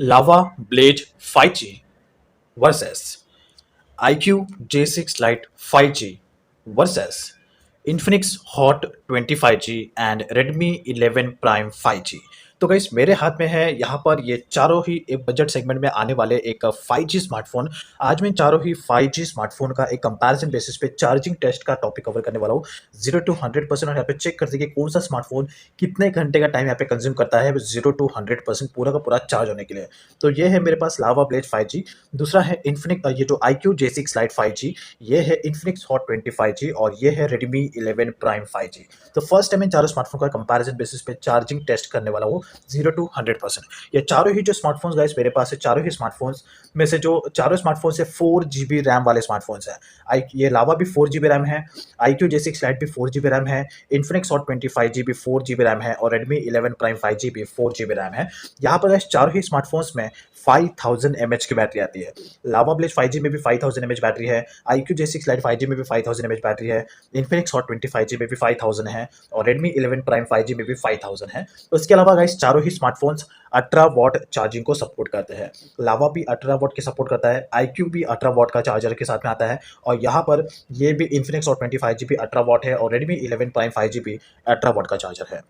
Lava Blaze 5G versus iQOO J6 Lite 5G versus Infinix Hot 25G and Redmi 11 Prime 5G। तो guys मेरे हाथ में है यहाँ पर ये चारों ही एक बजट सेगमेंट में आने वाले एक 5G स्मार्टफोन। आज मैं चारों ही 5G स्मार्टफोन का एक कंपैरिजन बेसिस पे चार्जिंग टेस्ट का टॉपिक कवर करने वाला हूँ 0 to 100%। और यहाँ पे चेक कर देखिए कौन सा स्मार्टफोन कितने घंटे का टाइम यहाँ पे कंज्यूम करता है 0 to 100% पूरा का पूरा चार्ज होने के लिए। तो ये है मेरे पास लावा ब्लेड 5G। दूसरा है इन्फिनिक्स ये जो iQOO J6 Lite 5G, ये है इन्फिनिक्स हॉट 25G और ये है Redmi 11 Prime 5G। तो फर्स्ट टाइम इन चारों स्मार्टफोन का कंपैरिजन बेसिस पे चार्जिंग टेस्ट करने वाला हूँ 0 to 100%। ये चारों ही जो स्मार्टफोन्स गाइस मेरे पास है, चारों ही स्मार्टफोन्स में से जो चारों स्मार्टफोन्स है 4 GB रैम वाले स्मार्टफोन्स हैं। आई ये लावा भी 4 GB रैम है, iQOO J6 Lite भी 4 GB रैम है, इन्फिनिक्स हॉट 25G भी 4 GB रैम है और Redmi 11 Prime 5G भी 4 GB रैम है। यहाँ पर गाइस चारों ही स्मार्टफोन्स में 5000 mAh की बैटरी आती है। लावा ब्लेज 5G में भी 5000 mAh बैटरी है, iQOO J6 Lite 5G में भी 5000 mAh बैटरी है, इन्फिनिक्स हॉट 25G में भी 5000 है और Redmi 11 Prime 5G में भी 5000 है। उसके अलावा गाइस चारों ही स्मार्टफोन्स 18 वॉट चार्जिंग को सपोर्ट करते हैं। लावा भी 18 वॉट की सपोर्ट करता है, iQOO भी 18 वॉट का चार्जर के साथ में आता है और यहाँ पर ये भी इन्फिनिक्स हॉट 25G भी 18 वॉट है और Redmi 11 Prime 5G भी 18 वॉट का चार्जर है।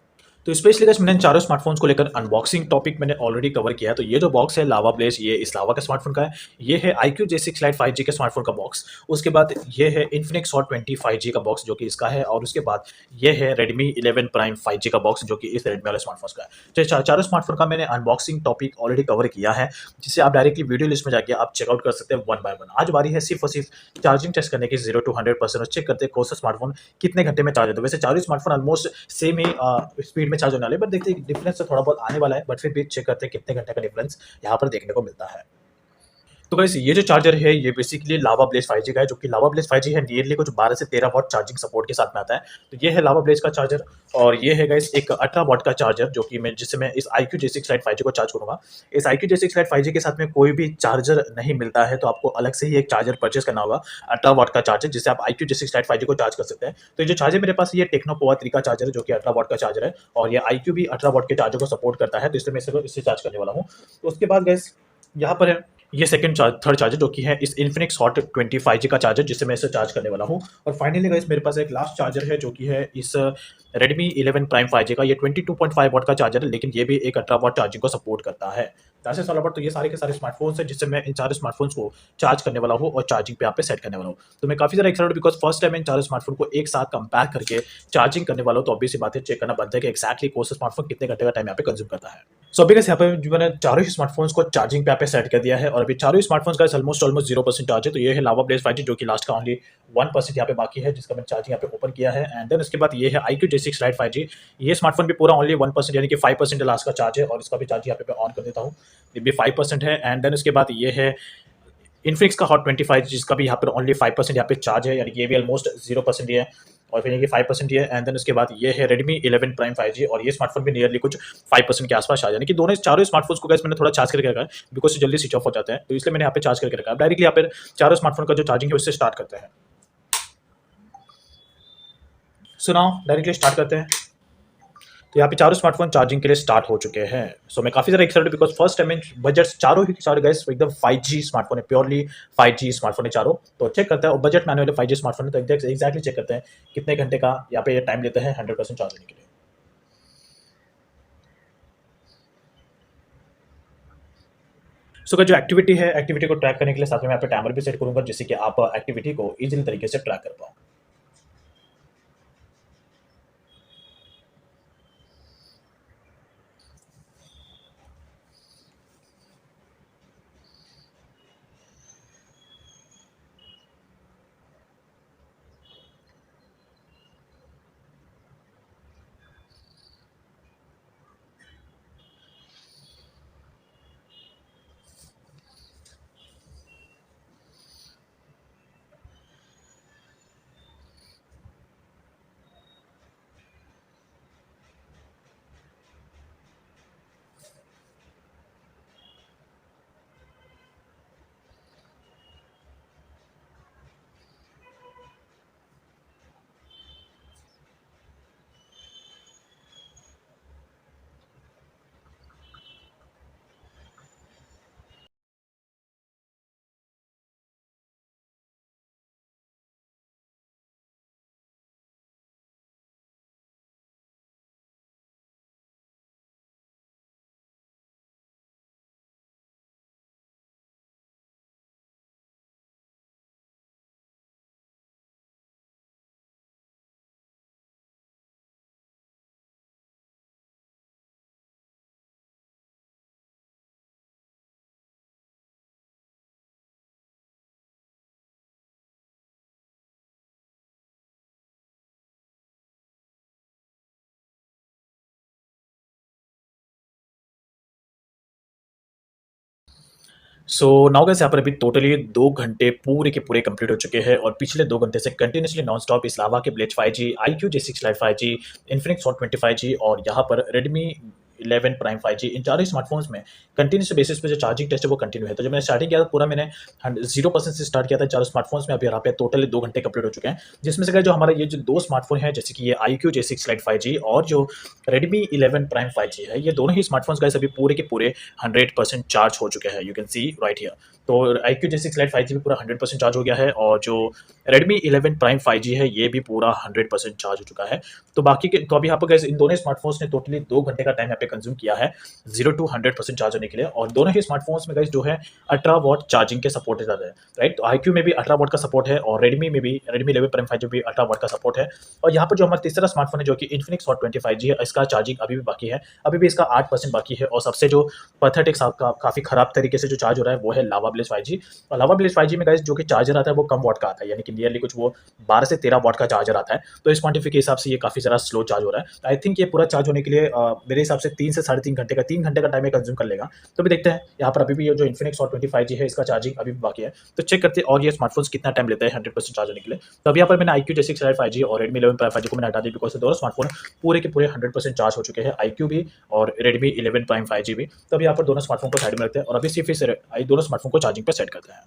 तो स्पेशली गाइस मैंने इन चारों स्मार्टफोन्स को लेकर अनबॉक्सिंग टॉपिक मैंने ऑलरेडी कवर किया है। तो ये जो बॉक्स है लावा ब्लेज, ये इस लावा के स्मार्टफोन का है। ये है iQOO J6 Lite 5G के स्मार्टफोन का बॉक्स। उसके बाद ये है इन्फिनिक्स हॉट 25G का बॉक्स जो कि इसका है और उसके बाद ये है Redmi 11 Prime 5G का बॉक्स जो कि इस रेडमी वाले स्मार्टफोन का है। तो चारों स्मार्टफोन का मैंने अनबॉक्सिंग टॉपिक ऑलरेडी कवर किया है, जिसे आप डायरेक्टली वीडियो लिस्ट में जाके आप चेकआउट कर सकते हैं वन बाय वन। आज बारी है सिर्फ और सिर्फ चार्जिंग टेस्ट करने की 0 to 100% और चेक करते हैं कौन सा स्मार्टफोन कितने घंटे में चार्ज होता है। वैसे चारों स्मार्टफोन ऑलमोस्ट सेम ही स्पीड में चार्ज होने वाले, बट देखते हैं डिफरेंस तो थोड़ा बहुत आने वाला है, बट फिर भी चेक करते हैं कितने घंटे का डिफरेंस यहाँ पर देखने को मिलता है। तो गाइस ये जो चार्जर है ये बेसिकली लावा ब्लेज 5G का है, जो कि लावा ब्लेज 5G है नियरली कुछ 12 से 13 वॉट चार्जिंग सपोर्ट के साथ में आता है। तो ये है लावा ब्लेज का चार्जर और ये है गाइस एक 18 वॉट का चार्जर जो कि जिससे मैं इस iQOO J6 Lite 5G को चार्ज करूंगा। इस iQOO J6 Lite 5G के साथ में कोई भी चार्जर नहीं मिलता है, तो आपको अलग से ही एक चार्जर परचेस करना होगा 18 वॉट का चार्जर, जिससे आप iQOO J6 Lite 5G को चार्ज कर सकते हैं। तो ये जो चार्जर मेरे पास ये टेक्नो पोवा 3 का चार्जर है जो कि 18 वॉट का चार्जर है और ये iQOO भी 18 वॉट के चार्जर को सपोर्ट करता है, तो इसलिए मैं इससे चार्ज करने वाला हूँ। तो उसके बाद गाइस यहाँ पर है ये थर्ड चार्जर जो कि है इस इन्फिनिक्स हॉट 25G का चार्जर, जिससे मैं इसे चार्ज करने वाला हूँ। और फाइनली गाइस मेरे पास एक लास्ट चार्जर है जो कि है इस Redmi 11 Prime 5G का। ये 22.5 वॉट का चार्जर है, लेकिन ये भी एक 18 वॉट चार्जिंग को सपोर्ट करता है। That's all about. तो ये सारे के सारे स्मार्टफोन्स हैं जिससे मैं इन चारों स्मार्टफोन्स को चार्ज करने वाला हूँ और चार्जिंग पे यहाँ पे सेट करने वाला हूँ। तो मैं काफी ज़्यादा excited because first time in चारों स्मार्टफोन को एक साथ कंपेयर करके चार्जिंग करने वाला हूँ। तो ऑब्वियस सी बात है चेक करना बनता है कि एक्जैक्टली कौन सा स्मार्टफोन कितने घंटे का टाइम यहाँ पे कंज्यूम करता है। सो अभी यहाँ पे जो मैंने चारों ही स्मार्टफोन्स को चार्जिंग पे यहाँ पे सेट कर दिया है और अभी चारों ही स्मार्टफोन्स का ऑलमोस्ट 0% चार्ज है। तो ये है लावा ब्लेज 5G जो कि लास्ट का ओनली 1% यहाँ पे बाकी है, जिसका मैंने चार्जिंग यहाँ पे ओपन किया है। एंड देन उसके बाद ये है iQOO J6 Lite 5G। ये स्मार्टफोन भी पूरा ओनली 1% यानी कि 5% लास्ट का चार्ज है और इसका भी चार्ज यहाँ पे मैं ऑन कर देता हूँ, ये भी 5% है। एंड देन उसके बाद ये है इन्फिनिक्स का हॉट 25 जिसका भी यहाँ पर ओनली 5% यहाँ पे चार्ज है, यानी कि ये भी ऑलमोस्ट 0% ही है और फिर ये 5% ही है। एंड देन उसके बाद ये है Redmi 11 Prime 5G और ये स्मार्टफोन भी नियरली कुछ 5% के आसपास आ जाए, यानी कि दोनों चारों स्मार्टफोन्स को गाइस मैंने थोड़ा चार्ज करके रखा है बिकॉज जल्दी स्विच ऑफ हो जाते हैं, तो इसलिए मैंने यहाँ पे चार्ज करके रखा है। डायरेक्टली यहाँ पे चारों स्मार्टफोन का जो चार्जिंग है उससे स्टार्ट करते हैं। सो नाउ डायरेक्टली स्टार्ट करते हैं। तो यहाँ पे चारों स्मार्टफोन चार्जिंग के लिए स्टार्ट हो चुके हैं। सो मैं काफी ज्यादा excited because first time in budget चारों ही चारों गाइस एकदम 5G स्मार्टफोन है, प्योरली 5G स्मार्टफोन है चारों। तो चेक करते हैं और बजट में आने वाले 5G स्मार्टफोन है, तो एक्जैक्टली चेक करते हैं कितने घंटे का यहाँ पे टाइम लेते हैं 100% चार्ज होने के लिए। सो का जो एक्टिविटी है एक्टिविटी को ट्रैक करने के लिए साथ में मैं यहाँ पे टाइमर भी सेट करूंगा, जिससे कि आप एक्टिविटी को इजीली तरीके से ट्रैक कर पाओ। सो नाउ गाइस यहाँ पर अभी टोटली 2 घंटे पूरे के पूरे कंप्लीट हो चुके हैं और पिछले 2 घंटे से कंटिन्यूअसली नॉन स्टॉप इस लावा के blade 5G, iQOO J6 Lite 5G, Infinix hot 25G और यहाँ पर Redmi 11 प्राइम 5G, इन चारों स्मार्टफोन्स में कंटिन्यूस बेसिस पे जो चार्जिंग टेस्ट है वो कंटिन्यू है। तो जब मैंने स्टार्टिंग किया था पूरा मैंने 0% से स्टार्ट किया था चारों स्मार्टफोन्स में। अभी यहाँ पे टोटली 2 घंटे कंप्लीट हो चुके हैं, जिसमें से जो हमारा ये जो 2 स्मार्टफोन है जैसे कि ये iQOO J6 Lite 5G और जो Redmi 11 प्राइम 5G है, ये दोनों ही स्मार्टफोन्स गाइस अभी पूरे के पूरे 100% चार्ज हो चुके हैं। You can see right here. तो iQOO J6 Lite 5G भी पूरा 100% चार्ज हो गया है और जो Redmi 11 प्राइम 5G है ये भी पूरा 100% चार्ज हो चुका है। तो बाकी के तो अभी यहाँ पर गाइस इन दोनों स्मार्टफोन्स ने टोटली 2 घंटे का टाइम यहाँ पे कंज्यूम किया है 0 टू 100% चार्ज होने के लिए। और दोनों ही स्मार्टफोन्स में गाइस जो है 18 वॉट चार्जिंग के सपोर्ट है, राइट। तो iQOO में भी 18 वॉट का सपोर्ट है और Redmi में भी Redmi 11 प्राइम 5G भी 18 वॉट का सपोर्ट है। और यहाँ पर जो हमारा तीसरा स्मार्टफोन है जो कि Infinix Hot 25G है, इसका चार्जिंग अभी भी बाकी है, अभी भी इसका 8% बाकी है। और सबसे जो पैथेटिक काफी खराब तरीके से जो चार्ज हो रहा है वो है लावा ब्लेज 5G। और लावा ब्लेज 5G में गाइस जो कि चार्जर आता है वो कम वॉट का आता है, यानी कि नियरली कुछ वो 12 से 13 वॉट का चार्जर आता है। तो इस क्वांटिटी के हिसाब से ये काफी ज़्यादा स्लो चार्ज हो रहा है। आई थिंक ये पूरा चार्ज होने के लिए मेरे हिसाब से 3 से साढ़े 3 घंटे का टाइम ये कंज्यूम कर लेगा। तो भी देखते हैं यहाँ पर अभी भी ये जो Infinix Hot 25G है इसका चार्जिंग अभी भी बाकी है। तो चेक करते हैं और ये स्मार्टफोन्स कितना टाइम लेते हैं 100% चार्ज होने के लिए। तो अभी यहाँ पर मैंने iQOO J6 Lite 5G और Redmi 11 Prime 5G को मैंने हटा दिया बिकॉज दोनों स्मार्टफोन पूरे के पूरे 100% चार्ज हो चुके हैं, iQOO भी और Redmi 11 Prime 5G भी। तो अभी यहाँ पर दोनों स्मार्टफोन को साइड में रखते हैं और अभी सिर्फ इस दोनों स्मार्टफोन को चार्जिंग पे सेट करते हैं।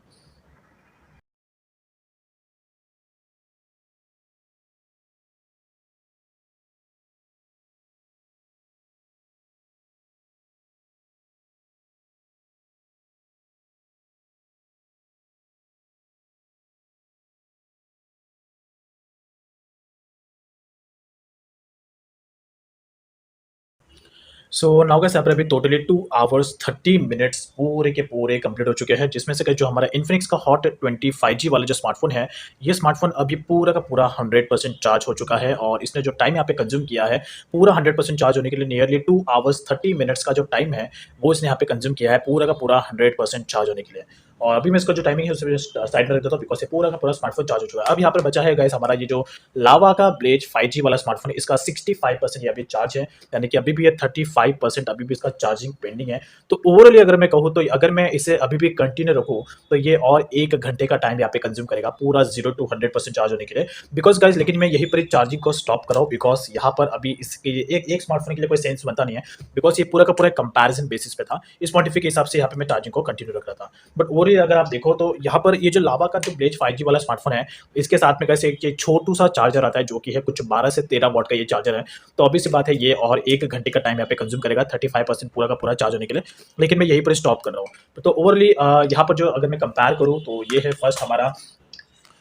सो नाउ गाइस यहाँ पर अभी टोटली 2 आवर्स 30 मिनट्स पूरे के पूरे कंप्लीट हो चुके हैं, जिसमें से जो हमारा इन्फिनिक्स का हॉट 25G वाला जो स्मार्टफोन है, ये स्मार्टफोन अभी पूरा का पूरा 100% चार्ज हो चुका है। और इसने जो टाइम यहाँ पे कंज्यूम किया है पूरा 100% चार्ज होने के लिए नियरली 2 आवर्स 30 मिनट्स का जो टाइम है वो इसने यहाँ पे कंज्यूम किया है पूरा का पूरा 100% चार्ज होने के लिए। और अभी मैं इसका जो टाइमिंग है उसे साइड में रख देता हूँ बिकॉज ये पूरा का पूरा स्मार्टफोन चार्ज हो चुका है। अब यहाँ पर बचा है गाइस हमारा ये जो लावा का ब्लेज 5G वाला स्मार्टफोन है, इसका 65% ये अभी चार्ज है, यानी कि अभी भी ये 35% अभी भी इसका चार्जिंग पेंडिंग है। तो ओवरऑली अगर मैं कहूँ तो अगर मैं इसे अभी भी कंटिन्यू रखूँ तो ये और 1 घंटे का टाइम यहाँ पे कंज्यूम करेगा पूरा 0 टू 100% चार्ज होने के लिए। बिकॉज गाइज लेकिन मैं यही पर चार्जिंग को स्टॉप कराऊँ बिकॉज यहाँ पर अभी इसके एक स्मार्टफोन के लिए कोई सेंस बनता नहीं है बिकॉज ये पूरा का पूरा कंपैरिजन बेसिस पे था। इस पॉइंट के हिसाब से यहाँ पे मैं चार्जिंग को कंटिन्यू रख रहा था। बट ओवरऑली अगर आप देखो तो यहाँ पर ये जो लावा का जो ब्लेज 5G वाला स्मार्टफोन है, इसके साथ में कैसे एक छोटू सा चार्जर आता है जो कि है कुछ 12 से 13 वॉट का ये चार्जर है। तो ऑब्वियस सी बात है ये और 1 घंटे का टाइम यहाँ पे कंज्यूम करेगा 35% पूरा का पूरा चार्ज होने के लिए। लेकिन मैं यहीं पर स्टॉप कर रहा हूँ। तो ओवरली यहाँ पर जो अगर मैं कंपेयर करूँ तो ये है फर्स्ट हमारा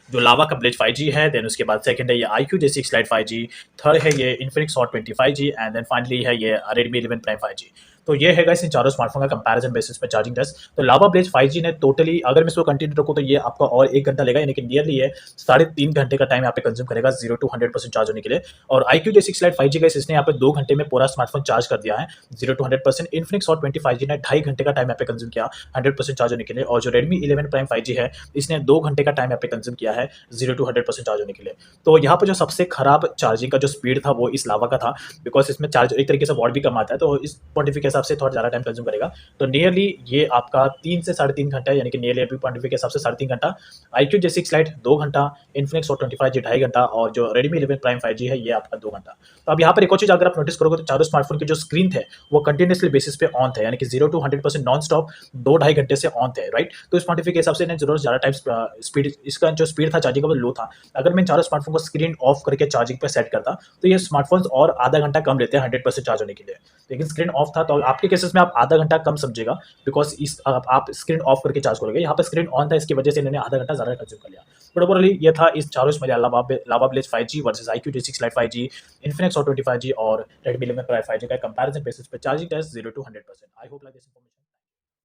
जो लावा का ब्लेज 5G है, देन उसके बाद सेकंड है ये iQOO J6 Lite 5G, third है ये Infinix Hot 25G and then finally है ये Redmi 11 Prime 5G। तो ये है गाइस इन चारों स्मार्टफोन का कंपैरिजन बेसिस पे चार्जिंग टेस्ट। तो लावा ब्लेज 5G ने टोटली अगर मैं इसको कंटिन्यू रखूँ तो ये आपका और 1 घंटा लेगा, यानी कि नियरली ये 3.5 घंटे का टाइम यहाँ पे कंज्यूम करेगा 0 टू 100% चार्ज होने के लिए। और iQOO J6 Lite 5G guys इसने यहाँ पे 2 घंटे में पूरा स्मार्टफोन चार्ज कर दिया है 0 टू 100%। Infinix Hot 25G ने 2.5 घंटे का टाइम यहाँ पे कंज्यूम किया 100% चार्ज होने के लिए। और जो Redmi 11 Prime 5G है इसने 2 घंटे का टाइम यहाँ पे कंज्यूम किया है 0 टू 100% चार्ज होने के लिए। तो यहाँ पर जो सबसे खराब चार्जिंग का जो स्पीड था वो इस लावा का था बिकॉज इसमें चार्ज एक तरीके से वॉट भी कम आता है, तो इस पॉइंट के हिसाब से थोड़ा ज़्यादा टाइम कंज्यूम करेगा। तो नियरली ये आपका 3 से 3.5 घंटा, यानी कि नियरली अभी पॉइंट के हिसाब से 3.5 घंटा, iQOO J6 Lite 2 घंटा, Infinix Hot 25G 2.5 घंटा और जो Redmi 11 Prime 5G है ये आपका 2 घंटा। तो अब यहाँ पर एक और चीज़ अगर आप नोटिस करोगे तो चारों स्मार्टफोन की जो स्क्रीन थे वो कंटिन्यूसली बेसिस पे ऑन थे, यानी कि 0 टू 100% नॉन स्टॉप 2-2.5 घंटे से ऑन थे, राइट। तो इस पॉइंट के हिसाब से जरूर ज़्यादा टाइम स्पीड इसका जो स्पीड था चार्जिंग का वो लो था। अगर मैं चारों स्मार्टफोन को स्क्रीन ऑफ करके चार्जिंग पे सेट करता तो ये स्मार्टफोन्स और आधा घंटा कम लेते हैं 100% चार्ज होने के लिए। लेकिन स्क्रीन ऑफ था तो आपके केसेस में आप आधा घंटा कम समझेगा बिकॉज इस आप स्क्रीन ऑफ करके चार्ज करोगे। यहाँ पर स्क्रीन ऑन था इसकी वजह से इन्होंने आधा घंटा ज़्यादा कंज्यूम कर लिया। बट ओवरऑली ये था इस चारों इसमें Lava Blaze 5G versus iQOO J6 Lite 5G, Infinix Hot 25G और Redmi 11 Prime 5G का कंपैरिजन बेसिस पे charging test 0 to 100%। I hope like this information.